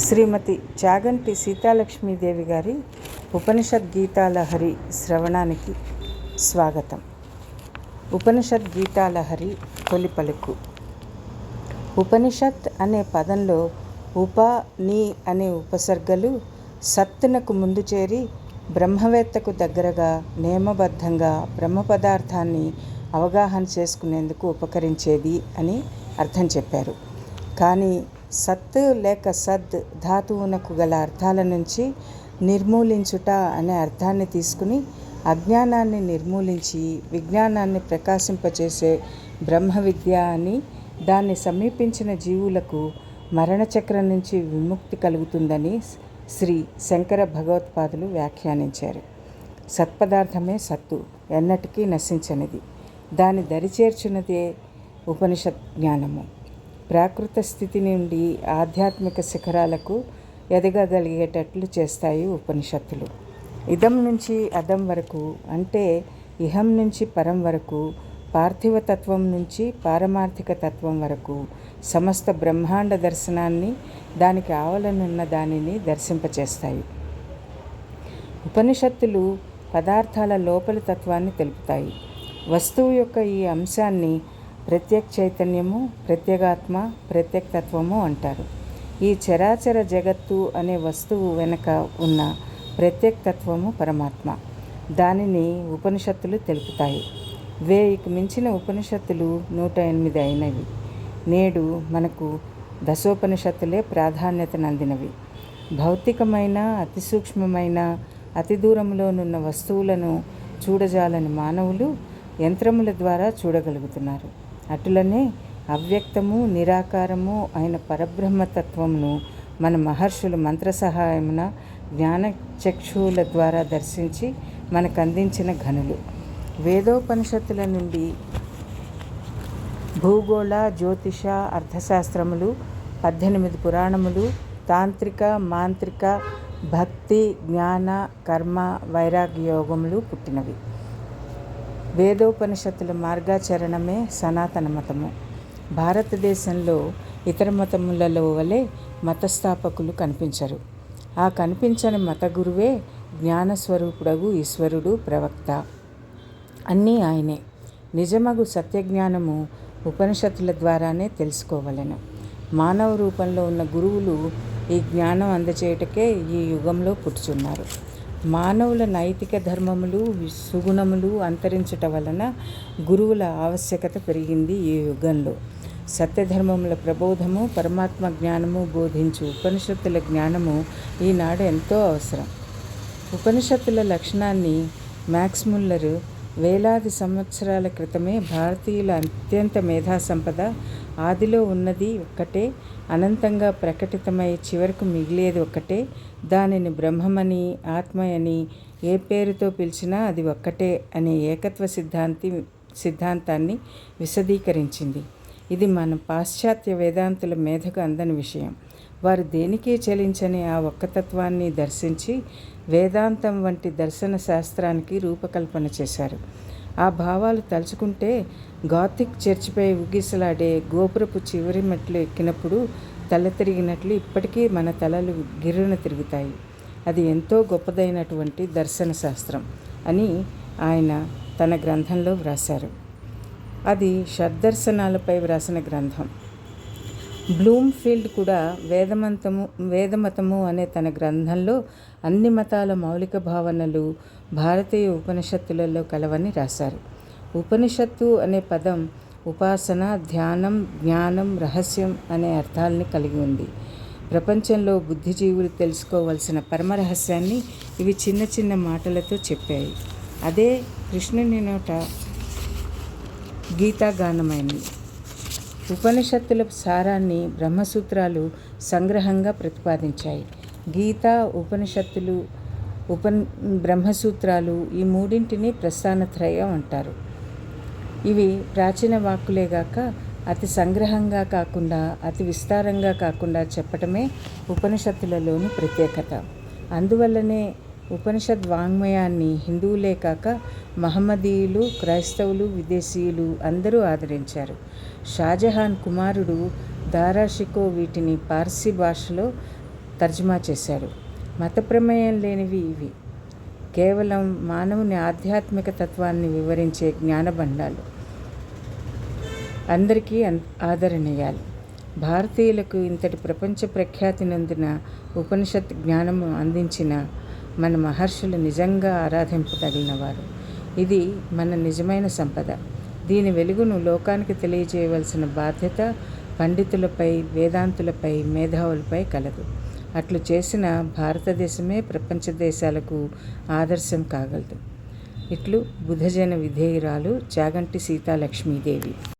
శ్రీమతి చాగంటి సీతాలక్ష్మీదేవి గారి ఉపనిషద్ గీతాలహరి శ్రవణానికి స్వాగతం. ఉపనిషద్ గీతాలహరి తొలి పలుకు. ఉపనిషత్ అనే పదంలో ఉప, ని అనే ఉపసర్గలు సత్తునకు ముందు చేరి బ్రహ్మవేత్తకు దగ్గరగా నియమబద్ధంగా బ్రహ్మ పదార్థాన్ని అవగాహన చేసుకునేందుకు ఉపకరించేది అని అర్థం చెప్పారు. కానీ సత్ లేక సద్ ధాతువునకు గల అర్థాల నుంచి నిర్మూలించుట అనే అర్థాన్ని తీసుకుని అజ్ఞానాన్ని నిర్మూలించి విజ్ఞానాన్ని ప్రకాశింపచేసే బ్రహ్మ విద్య అని, దాన్ని సమీపించిన జీవులకు మరణచక్రం నుంచి విముక్తి కలుగుతుందని శ్రీ శంకర భగవత్పాదులు వ్యాఖ్యానించారు. సత్పదార్థమే సత్తు, ఎన్నటికీ నశించనిది. దాని దరిచేర్చున్నదే ఉపనిషత్ జ్ఞానము. ప్రాకృత స్థితి నుండి ఆధ్యాత్మిక శిఖరాలకు ఎదగగలిగేటట్లు చేస్తాయి ఉపనిషత్తులు. ఇదం నుంచి అదం వరకు, అంటే ఇహం నుంచి పరం వరకు, పార్థివ తత్వం నుంచి పారమార్థిక తత్వం వరకు సమస్త బ్రహ్మాండ దర్శనాన్ని, దానికి ఆవలనున్న దానిని దర్శింపచేస్తాయి. ఉపనిషత్తులు పదార్థాల లోపలి తత్వాన్ని తెలుపుతాయి. వస్తువు యొక్క ఈ అంశాన్ని ప్రత్యక్ చైతన్యము, ప్రత్యేగాత్మ, ప్రత్యేకతత్వము అంటారు. ఈ చరాచర జగత్తు అనే వస్తువు వెనుక ఉన్న ప్రత్యేకతత్వము పరమాత్మ. దానిని ఉపనిషత్తులు తెలుపుతాయి. 1000కి మించిన ఉపనిషత్తులు 108 అయినవి. నేడు మనకు దశోపనిషత్తులే ప్రాధాన్యతనందినవి. భౌతికమైన, అతి సూక్ష్మమైన, అతి దూరంలోనున్న వస్తువులను చూడజాలని మానవులు యంత్రముల ద్వారా చూడగలుగుతున్నారు. అటులనే అవ్యక్తము, నిరాకారము అయిన పరబ్రహ్మతత్వమును మన మహర్షులు మంత్ర సహాయమున జ్ఞానచక్షువుల ద్వారా దర్శించి మనకు అందించిన ఘనులు. వేదోపనిషత్తుల నుండి భూగోళ, జ్యోతిష, అర్థశాస్త్రములు, 18 పురాణములు, తాంత్రిక, మాంత్రిక, భక్తి, జ్ఞాన, కర్మ, వైరాగ్యయోగములు పుట్టినవి. వేదోపనిషత్తుల మార్గాచరణమే సనాతన మతము. భారతదేశంలో ఇతర మతములలో వలె మతస్థాపకులు కనిపించరు. ఆ కనిపించని మత గురువే జ్ఞానస్వరూపుడగు ఈశ్వరుడు, ప్రవక్త. అన్నీ ఆయనే. నిజమగు సత్యజ్ఞానము ఉపనిషత్తుల ద్వారానే తెలుసుకోవలెను. మానవ రూపంలో ఉన్న గురువులు ఈ జ్ఞానం అందచేయుటకే ఈ యుగంలో పుట్టుచున్నారు. మానవుల నైతిక ధర్మములు, సుగుణములు అంతరించుట వలన గురువుల ఆవశ్యకత పెరిగింది ఈ యుగంలో. సత్యధర్మముల ప్రబోధము, పరమాత్మ జ్ఞానము బోధించు ఉపనిషత్తుల జ్ఞానము ఈనాడు ఎంతో అవసరం. ఉపనిషత్తుల లక్షణాన్ని మ్యాక్స్ ముల్లర్ వేలాది సంవత్సరాల క్రితమే భారతీయుల అత్యంత మేధాసంపద, ఆదిలో ఉన్నది ఒక్కటే, అనంతంగా ప్రకటితమై చివరకు మిగిలేది ఒక్కటే, దానిని బ్రహ్మమని, ఆత్మయని ఏ పేరుతో పిలిచినా అది ఒక్కటే అనే ఏకత్వ సిద్ధాంతాన్ని విశదీకరించింది. ఇది మన పాశ్చాత్య వేదాంతుల మేధకు అందని విషయం. వారు దేనికీ చలించని ఆ ఒక్కతత్వాన్ని దర్శించి వేదాంతం వంటి దర్శన శాస్త్రానికి రూపకల్పన చేశారు. ఆ భావాలు తలుచుకుంటే గాథిక్ చర్చిపై ఊగిసలాడే గోపురపు చివరి మెట్లు ఎక్కినప్పుడు తల తిరిగినట్లు ఇప్పటికీ మన తలలు గిర్రున తిరుగుతాయి. అది ఎంతో గొప్పదైనటువంటి దర్శన శాస్త్రం అని ఆయన తన గ్రంథంలో వ్రాశారు. అది షడ్దర్శనాలపై వ్రాసిన గ్రంథం. బ్లూమ్ఫీల్డ్ కూడా వేదమతము అనే తన గ్రంథంలో అన్ని మతాల మౌలిక భావనలు భారతీయ ఉపనిషత్తులలో కలవని రాశారు. ఉపనిషత్తు అనే పదం ఉపాసన, ధ్యానం, జ్ఞానం, రహస్యం అనే అర్థాలని కలిగి ఉంది. ప్రపంచంలో బుద్ధిజీవులు తెలుసుకోవలసిన పరమరహస్యాన్ని ఇవి చిన్న చిన్న మాటలతో చెప్పాయి. అదే కృష్ణుని నోట గీతాగానమైంది. ఉపనిషత్తుల సారాన్ని బ్రహ్మసూత్రాలు సంగ్రహంగా ప్రతిపాదించాయి. గీత, ఉపనిషత్తులు, బ్రహ్మసూత్రాలు ఈ మూడింటిని ప్రస్థానత్రయం అంటారు. ఇవి ప్రాచీన వాక్కులేగాక అతి సంగ్రహంగా కాకుండా, అతి విస్తారంగా కాకుండా చెప్పటమే ఉపనిషత్తులలోని ప్రత్యేకత. అందువల్లనే ఉపనిషద్ వాంగ్మయాన్ని హిందువులే కాక మహమ్మదీయులు, క్రైస్తవులు, విదేశీయులు అందరూ ఆదరించారు. షాజహాన్ కుమారుడు దారా షికో వీటిని పార్సీ భాషలో తర్జుమా చేశారు. మత ప్రమేయం లేనివి ఇవి. కేవలం మానవుని ఆధ్యాత్మిక తత్వాన్ని వివరించే జ్ఞానబండాలు. అందరికీ ఆదరణీయాలు. భారతీయులకు ఇంతటి ప్రపంచ ప్రఖ్యాతి నొందిన ఉపనిషత్ జ్ఞానము అందించిన మన మహర్షులు నిజంగా ఆరాధింపదగినవారు. ఇది మన నిజమైన సంపద. దీని వెలుగును లోకానికి తెలియజేయవలసిన బాధ్యత పండితులపై, వేదాంతులపై, మేధావులపై కలదు. అట్లు చేసిన భారతదేశమే ప్రపంచ దేశాలకు ఆదర్శం కాగలదు. ఇట్లు బుధజన విధేయురాలు చాగంటి సీతాలక్ష్మీదేవి.